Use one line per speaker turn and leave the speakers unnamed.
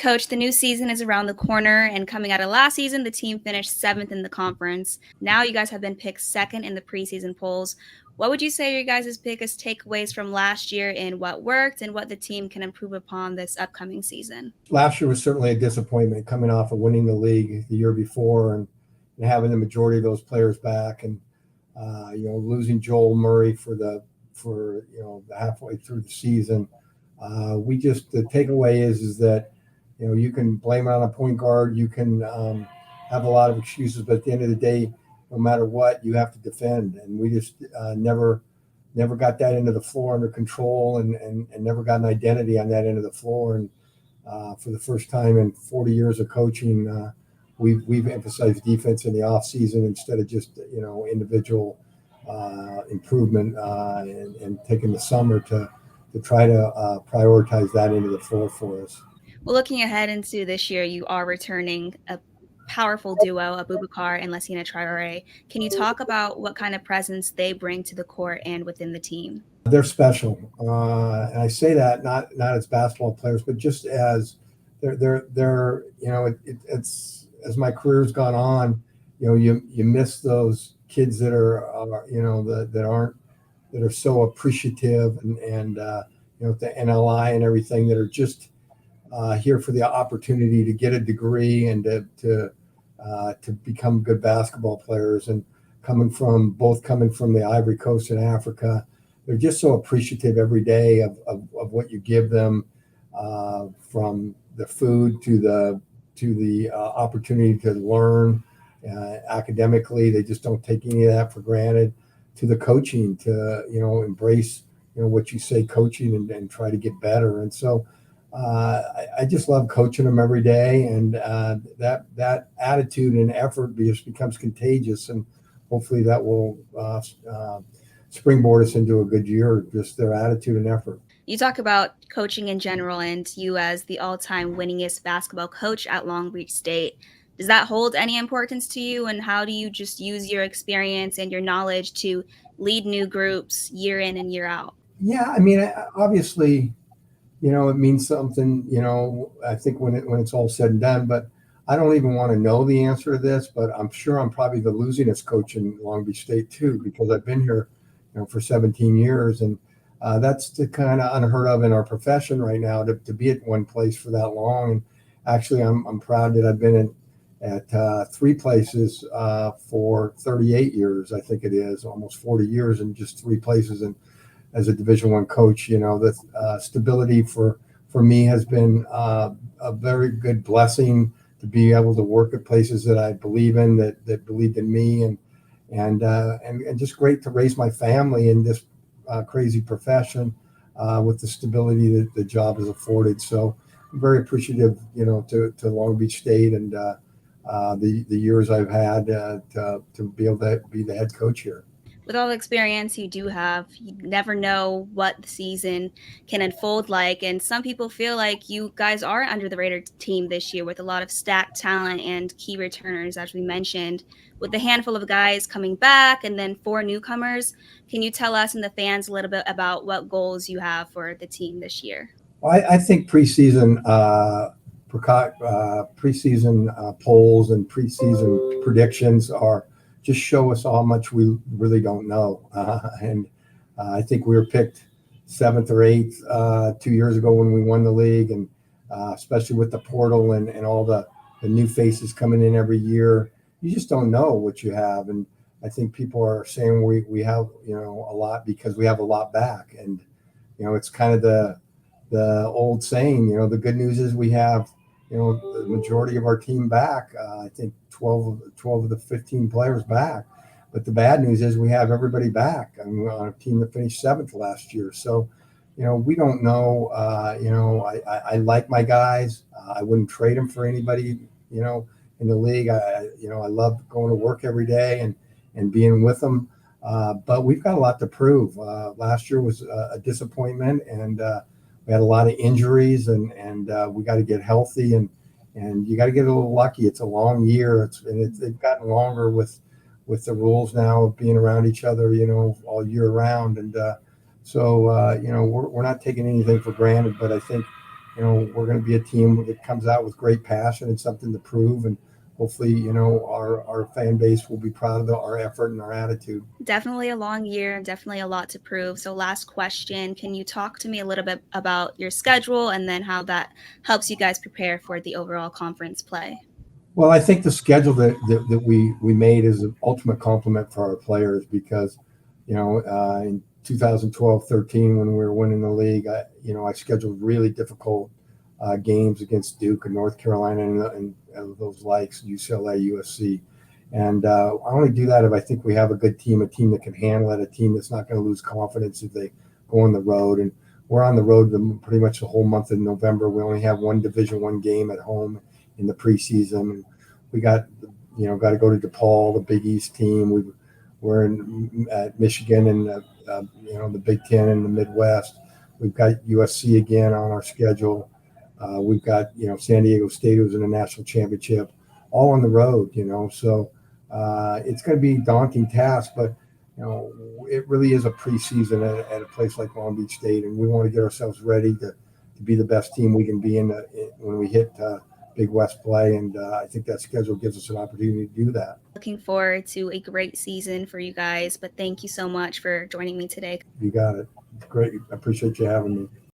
Coach, the new season is around the corner, and coming out of last season, the team finished seventh in the conference. Now you guys have been picked second in the preseason polls. What would you say are your guys' biggest takeaways from last year in what worked and what the team can improve upon this upcoming season?
Last year was certainly a disappointment coming off of winning the league the year before and having the majority of those players back and losing Joel Murray for the halfway through the season. The takeaway is that you can blame it on a point guard. You can have a lot of excuses, but at the end of the day, no matter what, you have to defend. And we just never got that end of the floor under control and never got an identity on that end of the floor. And for the first time in 40 years of coaching, we've emphasized defense in the off season instead of just individual improvement and taking the summer to try to prioritize that end of the floor for us.
Well, looking ahead into this year, you are returning a powerful duo, Abubakar and Lassina Traore. Can you talk about what kind of presence they bring to the court and within the team?
They're special, and I say that not as basketball players, but just as they're it's as my career's gone on, you miss those kids that are so appreciative and the NLI and everything that are just here for the opportunity to get a degree and to become good basketball players. And coming from the Ivory Coast in Africa, they're just so appreciative every day of what you give them, from the food to the opportunity to learn academically. They just don't take any of that for granted. To the coaching, to embrace what you say coaching and try to get better. And so I just love coaching them every day, and that attitude and effort just becomes contagious, and hopefully that will springboard us into a good year, just their attitude and effort.
You talk about coaching in general and you as the all-time winningest basketball coach at Long Beach State. Does that hold any importance to you, and how do you just use your experience and your knowledge to lead new groups year in and year out?
Yeah, I mean, obviously, it means something, I think when it's all said and done, but I don't even want to know the answer to this, but I'm sure I'm probably the losingest coach in Long Beach State too, because I've been here, for 17 years. And that's the kind of unheard of in our profession right now, to be at one place for that long. And actually, I'm proud that I've been at three places for 38 years, I think it is, almost 40 years in just three places. And as a Division I coach, the stability for me has been a very good blessing to be able to work at places that I believe in, that believed in me, and just great to raise my family in this crazy profession with the stability that the job has afforded. So I'm very appreciative, to Long Beach State and the years I've had to be able to be the head coach here.
With all the experience you do have, you never know what the season can unfold like. And some people feel like you guys are under the radar team this year with a lot of stacked talent and key returners, as we mentioned, with a handful of guys coming back and then 4 newcomers. Can you tell us and the fans a little bit about what goals you have for the team this year?
Well, I think preseason polls and preseason predictions just show us how much we really don't know. And I think we were picked 7th or 8th 2 years ago when we won the league, and especially with the portal and all the new faces coming in every year, you just don't know what you have. And I think people are saying we have a lot because we have a lot back. And it's kind of the old saying, the good news is we have the majority of our team back. I think 12 of the 15 players back. But the bad news is we have everybody back. I'm on a team that finished 7th last year. So, we don't know. I like my guys. I wouldn't trade them for anybody, in the league. I love going to work every day and being with them. But we've got a lot to prove. Last year was a disappointment, and we had a lot of injuries, and we got to get healthy, and you got to get a little lucky. It's a long year. They've gotten longer with the rules now of being around each other, all year round. And so we're not taking anything for granted, but I think we're going to be a team that comes out with great passion and something to prove. And hopefully, our fan base will be proud of our effort and our attitude.
Definitely a long year and definitely a lot to prove. So, last question, can you talk to me a little bit about your schedule and then how that helps you guys prepare for the overall conference play?
Well, I think the schedule that we made is an ultimate compliment for our players because, in 2012-13 when we were winning the league, I scheduled really difficult games against Duke and North Carolina and those likes, UCLA, USC. And I only do that if I think we have a team that can handle it, a team that's not going to lose confidence if they go on the road. And we're on the road pretty much the whole month of November. We only have one Division I game at home in the preseason. We got to go to DePaul, the Big East team. We're at Michigan and the Big Ten in the Midwest. We've got USC again on our schedule. We've got San Diego State, who's in the national championship, all on the road. So it's going to be a daunting task, but it really is a preseason at a place like Long Beach State, and we want to get ourselves ready to be the best team we can be when we hit Big West play, and I think that schedule gives us an opportunity to do that.
Looking forward to a great season for you guys, but thank you so much for joining me today.
You got it. Great. I appreciate you having me.